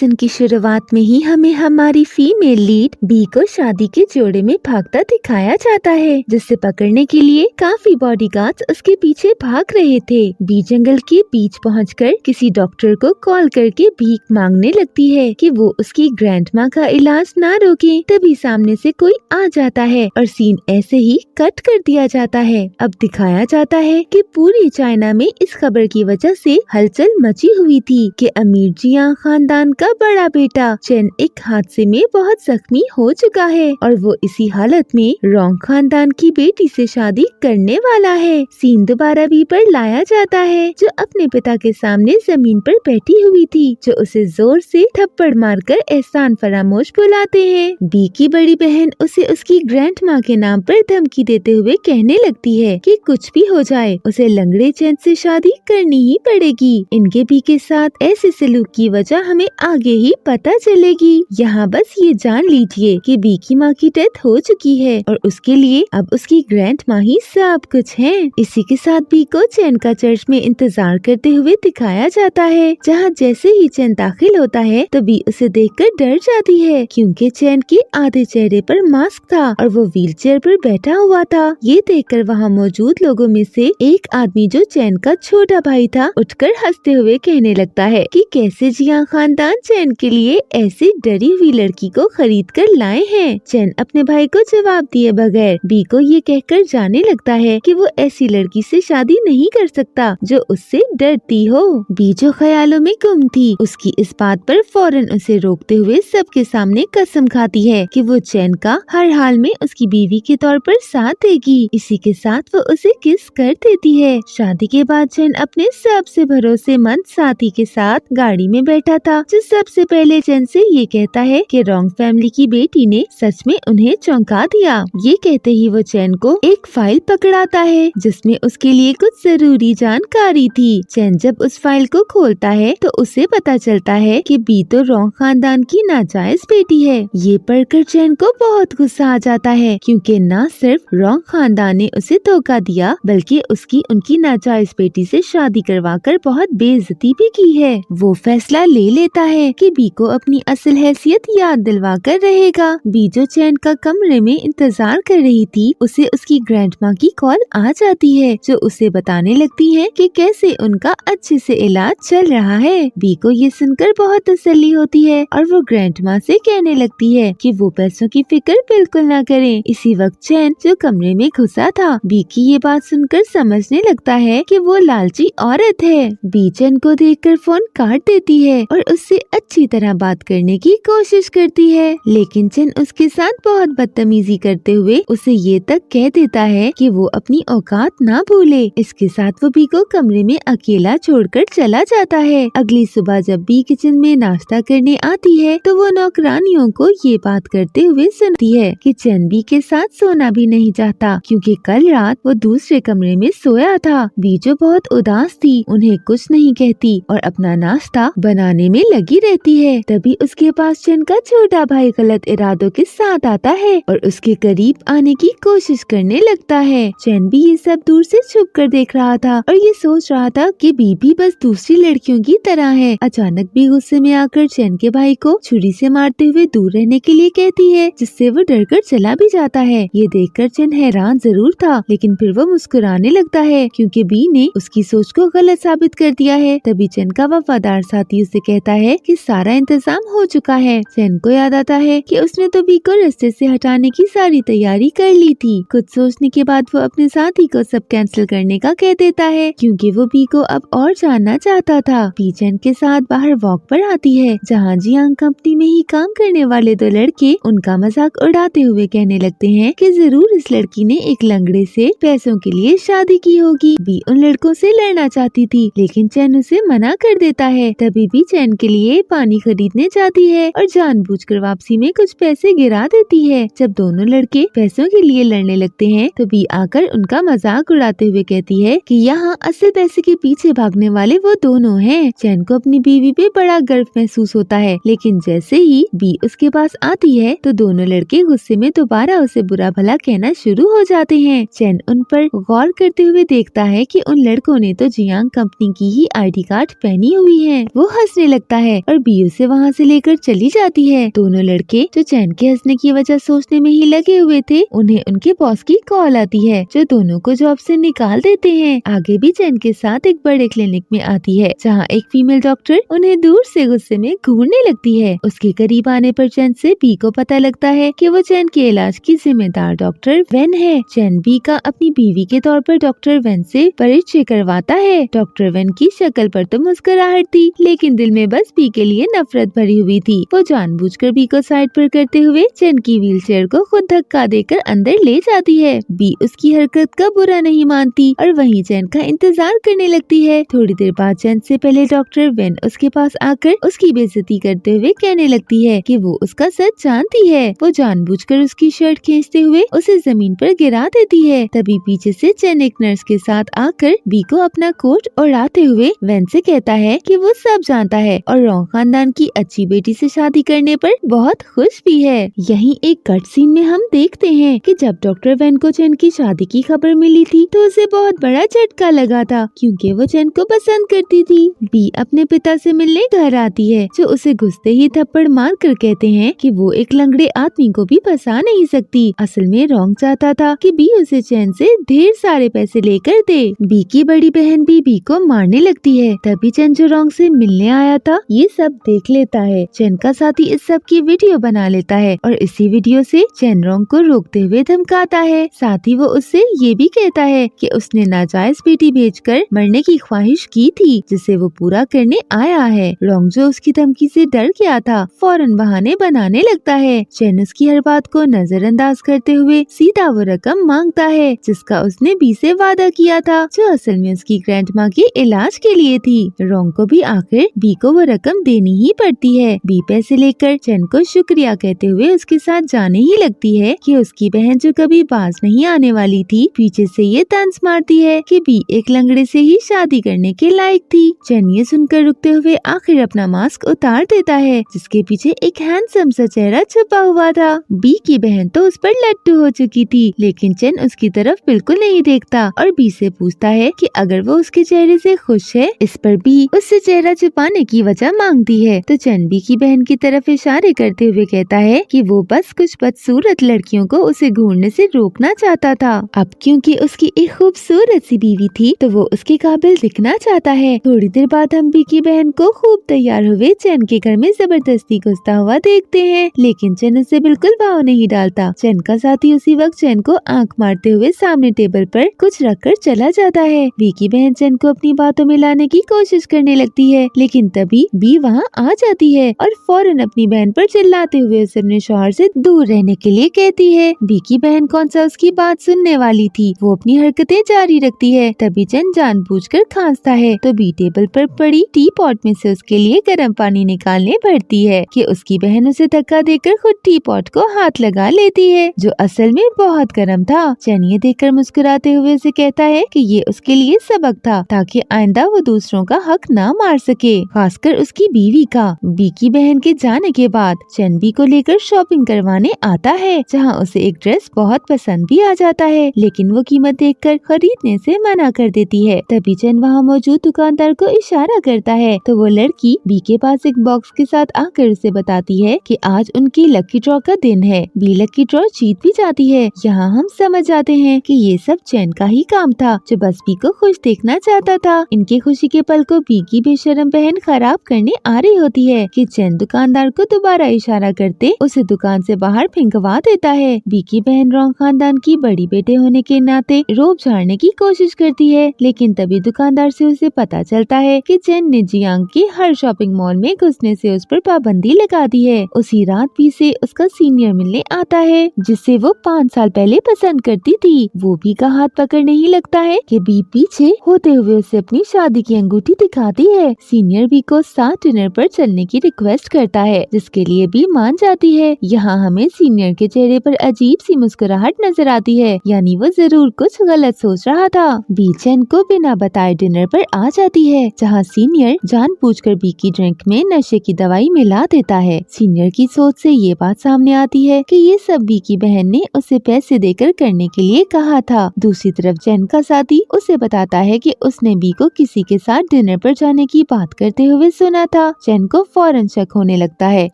Season की शुरुआत में ही हमें हमारी फीमेल लीड बी को शादी के जोड़े में भागता दिखाया जाता है, जिसे पकड़ने के लिए काफी बॉडीगार्ड्स उसके पीछे भाग रहे थे। बी जंगल के बीच पहुंचकर किसी डॉक्टर को कॉल करके भीख मांगने लगती है कि वो उसकी ग्रैंडमा का इलाज ना रोके। तभी सामने से कोई आ जाता है और सीन ऐसे ही कट कर दिया जाता है। अब दिखाया जाता है कि पूरी चाइना में इस खबर की वजह से हलचल मची हुई थी कि अमीर जियांग खानदान का बड़ा बेटा चेन एक हादसे में बहुत जख्मी हो चुका है और वो इसी हालत में रोंग खानदान की बेटी से शादी करने वाला है। सीन दोबारा बी पर लाया जाता है, जो अपने पिता के सामने जमीन पर बैठी हुई थी, जो उसे जोर से थप्पड़ मारकर एहसान फरामोश बुलाते हैं। बी की बड़ी बहन उसे उसकी ग्रैंड माँ के नाम पर धमकी देते हुए कहने लगती है कि कुछ भी हो जाए उसे लंगड़े चेन से शादी करनी ही पड़ेगी। इनके बी के साथ ऐसे सलूक की वजह हमें आगे ही पता चलेगी। यहाँ बस ये जान लीजिए कि बी की माँ की डेथ हो चुकी है और उसके लिए अब उसकी ग्रैंड माँ ही सब कुछ है। इसी के साथ बी को चैन का चर्च में इंतजार करते हुए दिखाया जाता है, जहाँ जैसे ही चैन दाखिल होता है तो बी उसे देखकर डर जाती है, क्योंकि चैन के आधे चेहरे पर मास्क था और वो व्हीलचेयर पर बैठा हुआ था। ये देखकर वहाँ मौजूद लोगों में से एक आदमी, जो चैन का छोटा भाई था, उठकर हंसते हुए कहने लगता है कि कैसे जियांग खानदान चैन के लिए ऐसी डरी हुई लड़की को खरीद कर लाए हैं। चैन अपने भाई को जवाब दिए बगैर बी को ये कहकर जाने लगता है कि वो ऐसी लड़की से शादी नहीं कर सकता जो उससे डरती हो। बी जो ख्यालों में गुम थी, उसकी इस बात पर फौरन उसे रोकते हुए सबके सामने कसम खाती है कि वो चैन का हर हाल में उसकी बीवी के तौर पर साथ देगी। इसी के साथ वो उसे किस कर देती है। शादी के बाद चैन अपने सबसे भरोसेमंद साथी के साथ गाड़ी में बैठा था, जो सबसे पहले चैन से ये कहता है कि रोंग फैमिली की बेटी ने सच में उन्हें चौंका दिया। ये कहते ही वो चैन को एक फाइल पकड़ाता है जिसमें उसके लिए कुछ जरूरी जानकारी थी। चैन जब उस फाइल को खोलता है तो उसे पता चलता है कि बी तो रोंग खानदान की नाजायज बेटी है। ये पढ़कर चैन को बहुत गुस्सा आ जाता है, क्योंकि न सिर्फ रोंग खानदान ने उसे धोखा दिया, बल्कि उसकी उनकी नाजायज बेटी से शादी करवाकर बहुत बेइज्जती भी की है। वो फैसला ले लेता है कि बी को अपनी असल हैसियत याद दिलवा कर रहेगा। बी जो चैन का कमरे में इंतजार कर रही थी, उसे उसकी ग्रैंडमा की कॉल आ जाती है, जो उसे बताने लगती है कि कैसे उनका अच्छे से इलाज चल रहा है। बी को ये सुनकर बहुत तसल्ली होती है और वो ग्रैंडमा से कहने लगती है कि वो पैसों की फिक्र बिल्कुल ना करें। इसी वक्त चैन जो कमरे में घुसा था, बी की ये बात सुनकर समझने लगता है कि वो लालची औरत है। बी चैन को देखकर फोन काट देती है और उससे अच्छी तरह बात करने की कोशिश करती है, लेकिन चैन उसके साथ बहुत बदतमीजी करते हुए उसे ये तक कह देता है कि वो अपनी औकात ना भूले। इसके साथ वो बी को कमरे में अकेला छोड़कर चला जाता है। अगली सुबह जब बी किचन में नाश्ता करने आती है तो वो नौकरानियों को ये बात करते हुए सुनती है कि चैन बी के साथ सोना भी नहीं चाहता, क्योंकि कल रात वो दूसरे कमरे में सोया था। बी जो बहुत उदास थी, उन्हें कुछ नहीं कहती और अपना नाश्ता बनाने में लगी रहती है। तभी उसके पास चैन का छोटा भाई गलत इरादों के साथ आता है और उसके करीब आने की कोशिश करने लगता है। चैन भी ये सब दूर से छुप कर देख रहा था और ये सोच रहा था कि बी भी बस दूसरी लड़कियों की तरह है। अचानक बी गुस्से में आकर चैन के भाई को छुरी से मारते हुए दूर रहने के लिए कहती है, जिससे वो डरकर चला भी जाता है। ये देखकर चैन हैरान जरूर था, लेकिन फिर वो मुस्कुराने लगता है, क्योंकि बी ने उसकी सोच को गलत साबित कर दिया है। तभी चैन का वफादार साथी उसे कहता है कि सारा इंतजाम हो चुका है। चैन को याद आता है कि उसने तो बी को रास्ते से हटाने की सारी तैयारी कर ली थी। कुछ सोचने के बाद वो अपने साथी को सब कैंसिल करने का कह देता है, क्योंकि वो बी को अब और जानना चाहता था। बी चैन के साथ बाहर वॉक पर आती है, जहाँ जियांग कंपनी में ही काम करने वाले दो लड़के उनका मजाक उड़ाते हुए कहने लगते हैं कि जरूर इस लड़की ने एक लंगड़े से पैसों के लिए शादी की होगी। बी उन लड़कों से लड़ना चाहती थी, लेकिन चैन उसे मना कर देता है। तभी भी चैन के लिए पानी खरीदने जाती है और जानबूझकर वापसी में कुछ पैसे गिरा देती है। जब दोनों लड़के पैसों के लिए लड़ने लगते हैं तो बी आकर उनका मजाक उड़ाते हुए कहती है कि यहाँ असल पैसे के पीछे भागने वाले वो दोनों हैं। चैन को अपनी बीवी पे बड़ा गर्व महसूस होता है, लेकिन जैसे ही बी उसके पास आती है तो दोनों लड़के गुस्से में दोबारा उसे बुरा भला कहना शुरू हो जाते हैं। चैन उन पर गौर करते हुए देखता है कि उन लड़कों ने तो जियांग कंपनी की ही आईडी कार्ड पहनी हुई है। वो हंसने लगता है और बी उसे वहाँ से लेकर चली जाती है। दोनों लड़के जो चैन के हंसने की वजह सोचने में ही लगे हुए थे, उन्हें उनके बॉस की कॉल आती है जो दोनों को जॉब से निकाल देते हैं। आगे भी चैन के साथ एक बड़े क्लिनिक में आती है जहाँ एक फीमेल डॉक्टर उन्हें दूर से गुस्से में घूरने लगती है। उसके करीब आने पर चैन से बी को पता लगता है कि वो चैन के इलाज की जिम्मेदार डॉक्टर वेन है। चैन बी का अपनी बीवी के तौर पर डॉक्टर वेन से परिचय करवाता है। डॉक्टर वेन की शक्ल पर तो मुस्कुराहट थी, लेकिन दिल में बस बी के लिए नफरत भरी हुई थी। वो जानबूझकर बी को साइड पर करते हुए चैन की व्हीलचेयर को खुद धक्का देकर अंदर ले जाती है। बी उसकी हरकत का बुरा नहीं मानती और वहीं चैन का इंतजार करने लगती है। थोड़ी देर बाद चैन से पहले डॉक्टर वेन उसके पास आकर उसकी बेइज्जती करते हुए कहने लगती है कि वो उसका सच जानती है। वो जानबूझकर उसकी शर्ट खींचते हुए उसे जमीन पर गिरा देती है। तभी पीछे से चैन एक नर्स के साथ आकर बी को अपना कोट उड़ाते हुए वेन से कहता है कि वो सब जानता है और रॉन्ग खानदान की अच्छी बेटी से शादी करने पर बहुत खुश भी है। यहीं एक कट सीन में हम देखते हैं कि जब डॉक्टर वेन को चैन की शादी की खबर मिली थी तो उसे बहुत बड़ा झटका लगा था, क्योंकि वो चैन को पसंद करती थी। बी अपने पिता से मिलने घर आती है, जो उसे घुसते ही थप्पड़ मार कर कहते हैं कि वो एक लंगड़े आदमी को भी फंसा नहीं सकती। असल में रॉन्ग चाहता था कि बी उसे चैन से ढेर सारे पैसे लेकर दे। बी की बड़ी बहन भी बी को मारने लगती है। तभी चैन जो रॉन्ग से मिलने आया था ये सब देख लेता है। चैन का साथी इस सब की वीडियो बना लेता है और इसी वीडियो से चैन रॉन्ग को रोकते हुए धमकाता है। साथ ही वो उससे ये भी कहता है कि उसने नाजायज बेटी बेचकर मरने की ख्वाहिश की थी, जिसे वो पूरा करने आया है। रॉन्ग जो उसकी धमकी से डर गया था, फौरन बहाने बनाने लगता है। चैन उसकी हर बात को नजरअंदाज करते हुए सीधा वो रकम मांगता है जिसका उसने बी से वादा किया था, जो असल में उसकी ग्रैंडमा के इलाज के लिए थी। रॉन्ग को भी आखिर बी को वो रकम देनी ही पड़ती है। बी पैसे लेकर चैन को शुक्रिया कहते हुए उसके साथ जाने ही लगती है कि उसकी बहन जो कभी बाज नहीं आने वाली थी, पीछे से ये तंज मारती है कि बी एक लंगड़े से ही शादी करने के लायक थी। चैन ये सुनकर रुकते हुए आखिर अपना मास्क उतार देता है, जिसके पीछे एक हैंडसम सा चेहरा छुपा हुआ था। बी की बहन तो उस पर लट्टू हो चुकी थी, लेकिन चैन उसकी तरफ बिल्कुल नहीं देखता और बी से पूछता है कि अगर वो उसके चेहरे से खुश है। इस पर बी उससे चेहरा छुपाने की वजह मांगती है, तो चैन बी की बहन की तरफ इशारे करते हुए कहता है कि वो बस कुछ बदसूरत लड़कियों को उसे घूरने से रोकना चाहता था। अब क्योंकि उसकी एक खूबसूरत सी बीवी थी तो वो उसके काबिल दिखना चाहता है। थोड़ी देर बाद हम बी की बहन को खूब तैयार हुए चैन के घर में जबरदस्ती घुसता हुआ देखते हैं, लेकिन चैन उसे बिल्कुल भाव नहीं डालता। चैन का साथी उसी वक्त चैन को आंख मारते हुए सामने टेबल पर कुछ रखकर चला जाता है। बी की बहन चैन को अपनी बातों में लाने की कोशिश करने लगती है, लेकिन तभी बी वहाँ आ जाती है और फौरन अपनी बहन पर चिल्लाते हुए उसे अपने शौहर से दूर रहने के लिए कहती है। बी की बहन कौन सा उसकी बात सुनने वाली थी, वो अपनी हरकतें जारी रखती है। तभी चैन जानबूझकर खांसता है तो बी टेबल पर पड़ी टी पॉट में से उसके लिए गर्म पानी निकालने बढ़ती है कि उसकी बहन उसे धक्का देकर खुद टी पॉट को हाथ लगा लेती है, जो असल में बहुत गर्म था। चैन ये देखकर मुस्कुराते हुए उसे कहता है कि ये उसके लिए सबक था, ताकि आइंदा वो दूसरों का हक ना मार सके, खासकर उसकी बीवी का। बी की बहन के जाने के बाद चैन बी को लेकर शॉपिंग करवाने आता है, जहाँ उसे एक ड्रेस बहुत पसंद भी आ जाता है, लेकिन वो कीमत देखकर खरीदने से मना कर देती है। तभी चैन वहाँ मौजूद दुकानदार को इशारा करता है तो वो लड़की बी के पास एक बॉक्स के साथ आकर उसे बताती है कि आज उनकी लकी ड्रॉ का दिन है। बी लकी ड्रॉ जीत भी जाती है। यहाँ हम समझ जाते हैं कि ये सब चैन का ही काम था, जो बस बी को खुश देखना चाहता था। इनके खुशी के पल को बी की बेशरम बहन खराब करने आ रही होती है कि चैन दुकानदार को दोबारा इशारा करते उसे दुकान से बाहर फेंकवा देता है। बी की बहन रॉन्ग खानदान की बड़ी बेटे होने के नाते रोब झाड़ने की कोशिश करती है, लेकिन तभी दुकानदार से उसे पता चलता है कि चैन ने जियांग के हर शॉपिंग मॉल में घुसने से उस पर पाबंदी लगा दी है। उसी रात बी से उसका सीनियर मिलने आता है, जिसे वो 5 साल पहले पसंद करती थी। वो बी का हाथ पकड़ने ही लगता है कि बी पीछे होते हुए उसे अपनी शादी की अंगूठी दिखाती है। सीनियर बी को साथ डिनर पर चलने की रिक्वेस्ट करता है, जिसके लिए बी मान जाती है। यहाँ हमें सीनियर के चेहरे पर अजीब सी मुस्कुराहट नजर आती है, यानी वो जरूर कुछ गलत सोच रहा था। बी चैन को बिना बताए डिनर पर आ जाती है, जहाँ सीनियर जानबूझकर बी की ड्रिंक में नशे की दवाई मिला देता है। सीनियर की सोच से ये बात सामने आती है कि ये सब बी की बहन ने उसे पैसे देकर करने के लिए कहा था। दूसरी तरफ चैन का साथी उसे बताता है कि उसने बी को किसी के साथ डिनर पर जाने की बात करते हुए सुना था था। चैन को फौरन शक होने लगता है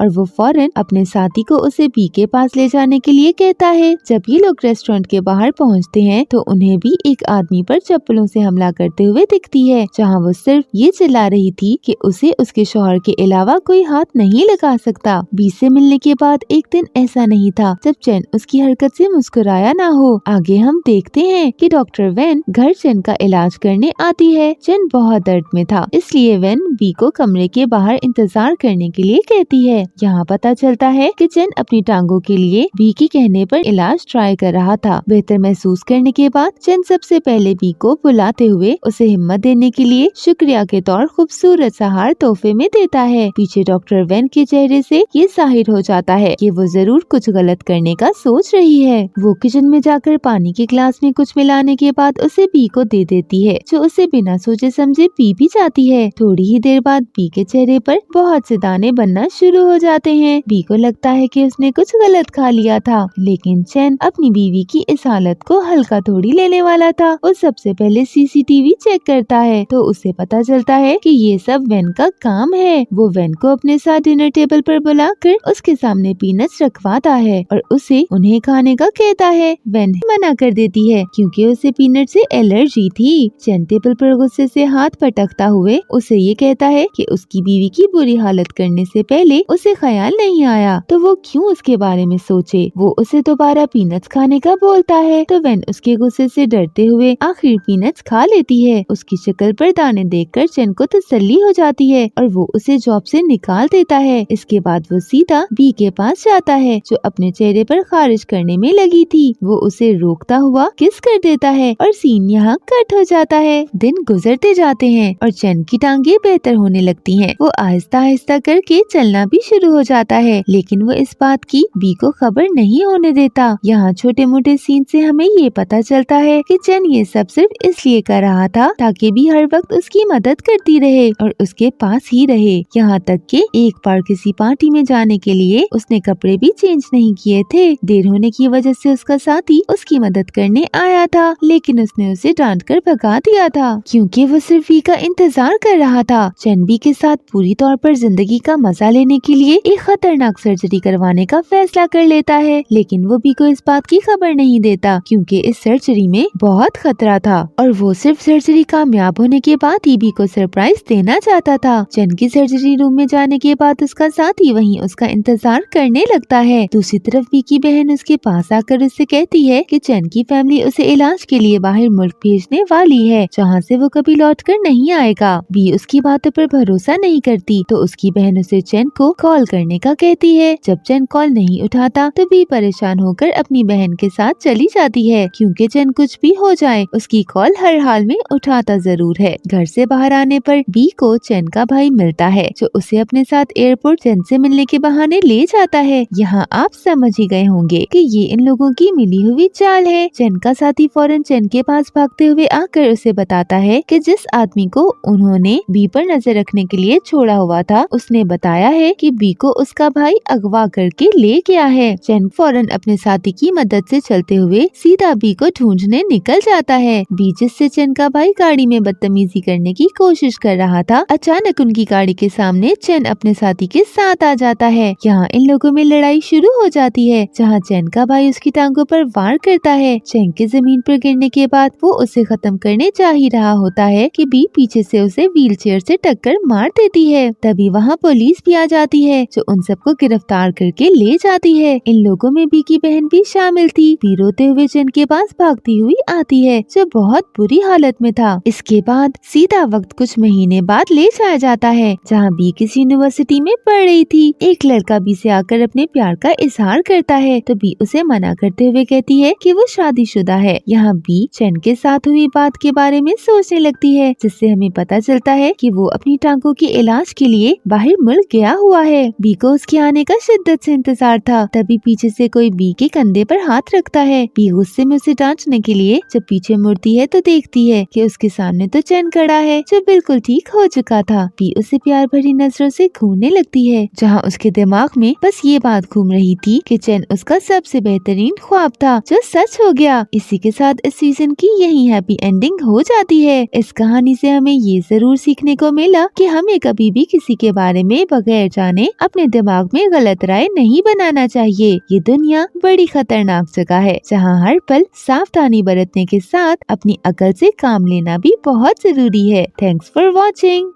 और वो फौरन अपने साथी को उसे बी के पास ले जाने के लिए कहता है। जब ये लोग रेस्टोरेंट के बाहर पहुँचते हैं तो उन्हें भी एक आदमी पर चप्पलों से हमला करते हुए दिखती है, जहाँ वो सिर्फ ये चिल्ला रही थी कि उसे उसके शौहर के अलावा कोई हाथ नहीं लगा सकता। बी से मिलने के बाद एक दिन ऐसा नहीं था जब चैन उसकी हरकत से मुस्कुराया ना हो। आगे हम देखते हैं कि डॉक्टर वैन घर चैन का इलाज करने आती है। चैन बहुत दर्द में था, इसलिए वैन बी को कमरे के बाहर इंतजार करने के लिए कहती है। यहाँ पता चलता है कि चैन अपनी टांगों के लिए बी के कहने पर इलाज ट्राई कर रहा था। बेहतर महसूस करने के बाद चैन सबसे पहले बी को बुलाते हुए उसे हिम्मत देने के लिए शुक्रिया के तौर खूबसूरत सा हार तोहफे में देता है। पीछे डॉक्टर वैन के चेहरे से ये जाहिर हो जाता है कि वो जरूर कुछ गलत करने का सोच रही है। वो किचन में जाकर पानी के ग्लास में कुछ मिलाने के बाद उसे बी को दे देती है, जो उसे बिना सोचे समझे पी भी जाती है। थोड़ी ही देर बाद बी के चेहरे पर बहुत से दाने बनना शुरू हो जाते हैं। बी को लगता है कि उसने कुछ गलत खा लिया था, लेकिन चैन अपनी बीवी की इस हालत को हल्का थोड़ी लेने वाला था। वो सबसे पहले सीसीटीवी चेक करता है तो उसे पता चलता है कि ये सब वैन का काम है। वो वैन को अपने साथ डिनर टेबल पर बुलाकर उसके सामने पीनट्स रखवाता है और उसे उन्हें खाने का कहता है। वैन मना कर देती है क्योंकि उसे पीनट से एलर्जी थी। चैन टेबल पर गुस्से से हाथ पटकता हुए उसे ये कहता है कि उसकी बीवी की बुरी हालत करने से पहले उसे ख्याल नहीं आया तो वो क्यों उसके बारे में सोचे। वो उसे दोबारा पीनट्स खाने का बोलता है तो वैन उसके गुस्से से डरते हुए आखिर पीनट्स खा लेती है। उसकी शक्ल पर दाने देखकर चैन को तसल्ली हो जाती है और वो उसे जॉब से निकाल देता है। इसके बाद वो सीधा बी के पास जाता है जो अपने चेहरे पर खारिज करने में लगी थी। वो उसे रोकता हुआ किस कर देता है और सीन यहाँ कट हो जाता है। दिन गुजरते जाते हैं और चैन की टांगे बेहतर होने लगती हैं। वो आहिस्ता आहिस्ता करके चलना भी शुरू हो जाता है, लेकिन वो इस बात की बी को खबर नहीं होने देता। यहाँ छोटे मोटे सीन से हमें ये पता चलता है कि चैन ये सब सिर्फ इसलिए कर रहा था ताकि बी हर वक्त उसकी मदद करती रहे और उसके पास ही रहे। यहाँ तक कि एक बार किसी पार्टी में जाने के लिए उसने कपड़े भी चेंज नहीं किए थे। देर होने की वजह से उसका साथी उसकी मदद करने आया था, लेकिन उसने उसे डांट कर भगा दिया था क्योंकि वो सिर्फ बी का इंतजार कर रहा था। चैन बी के साथ पूरी तौर पर जिंदगी का मजा लेने के लिए एक खतरनाक सर्जरी करवाने का फैसला कर लेता है, लेकिन वो बी को इस बात की खबर नहीं देता क्योंकि इस सर्जरी में बहुत खतरा था और वो सिर्फ सर्जरी कामयाब होने के बाद ही बी को सरप्राइज देना चाहता था। चैन की सर्जरी रूम में जाने के बाद उसका साथी वहीं उसका इंतजार करने लगता है। दूसरी तरफ बी की बहन उसके पास आकर उससे कहती है कि चैन की फैमिली उसे इलाज के लिए बाहर मुल्क भेजने वाली है, जहाँ से वो कभी लौट कर नहीं आएगा। बी उसकी बातों पर भरोसा नहीं करती तो उसकी बहन उसे चैन को कॉल करने का कहती है। जब चैन कॉल नहीं उठाता तो बी परेशान होकर अपनी बहन के साथ चली जाती है क्योंकि चैन कुछ भी हो जाए उसकी कॉल हर हाल में उठाता जरूर है। घर से बाहर आने पर बी को चैन का भाई मिलता है जो उसे अपने साथ एयरपोर्ट चैन से मिलने के बहाने ले जाता है। यहाँ आप समझ ही गए होंगे कि ये इन लोगों की मिली हुई चाल है। चैन का साथी फौरन चैन के पास भागते हुए आकर उसे बताता है कि जिस आदमी को उन्होंने बी पर नजर रखने के लिए छोड़ा हुआ था उसने बताया है कि बी को उसका भाई अगवा करके ले गया है। चैन फौरन अपने साथी की मदद से चलते हुए सीधा बी को ढूंढने निकल जाता है। बी जिससे चैन का भाई गाड़ी में बदतमीजी करने की कोशिश कर रहा था, अचानक उनकी गाड़ी के सामने चैन अपने साथी के साथ आ जाता है। यहाँ इन लोगों में लड़ाई शुरू हो जाती है जहाँ चैन का भाई उसकी टांगों पर वार करता है। चैन के जमीन पर गिरने के बाद वो उसे खत्म करने जा ही रहा होता है कि बी पीछे से उसे व्हीलचेयर से टक्कर मार देती है। तभी वहाँ पुलिस भी आ जाती है जो उन सबको गिरफ्तार करके ले जाती है। इन लोगों में बी की बहन भी शामिल थी। बी रोते हुए चैन के पास भागती हुई आती है जो बहुत बुरी हालत में था। इसके बाद सीधा वक्त कुछ महीने बाद ले जाया जाता है जहाँ बी किसी यूनिवर्सिटी में पढ़ रही थी। एक लड़का बी से आकर अपने प्यार का इजहार करता है तो बी उसे मना करते हुए कहती है कि वो शादीशुदा है। यहाँ बी चैन के साथ हुई बात के बारे में सोचने लगती है जिससे हमें पता चलता है कि वो अपनी टांगों के इलाज के लिए बाहर मुल्क गया हुआ है। बी को उसके आने का शिद्दत से इंतजार था। तभी पीछे से कोई बी के कंधे पर हाथ रखता है। बी गुस्से में उसे डांटने के लिए जब पीछे मुड़ती है तो देखती है कि उसके सामने तो चैन खड़ा है जो बिल्कुल ठीक हो चुका था। बी उसे प्यार भरी नजरों से घूरने लगती है जहाँ उसके दिमाग में बस ये बात घूम रही थी कि चैन उसका सबसे बेहतरीन ख्वाब था जो सच हो गया। इसी के साथ इस सीजन की यही हैप्पी एंडिंग हो जाती है। इस कहानी से हमें ये जरूर सीखने को मिला कि हमें कभी भी किसी के बारे में बगैर जाने अपने दिमाग में गलत राय नहीं बनाना चाहिए। ये दुनिया बड़ी खतरनाक जगह है जहाँ हर पल सावधानी बरतने के साथ अपनी अकल से काम लेना भी बहुत जरूरी है। Thanks for watching.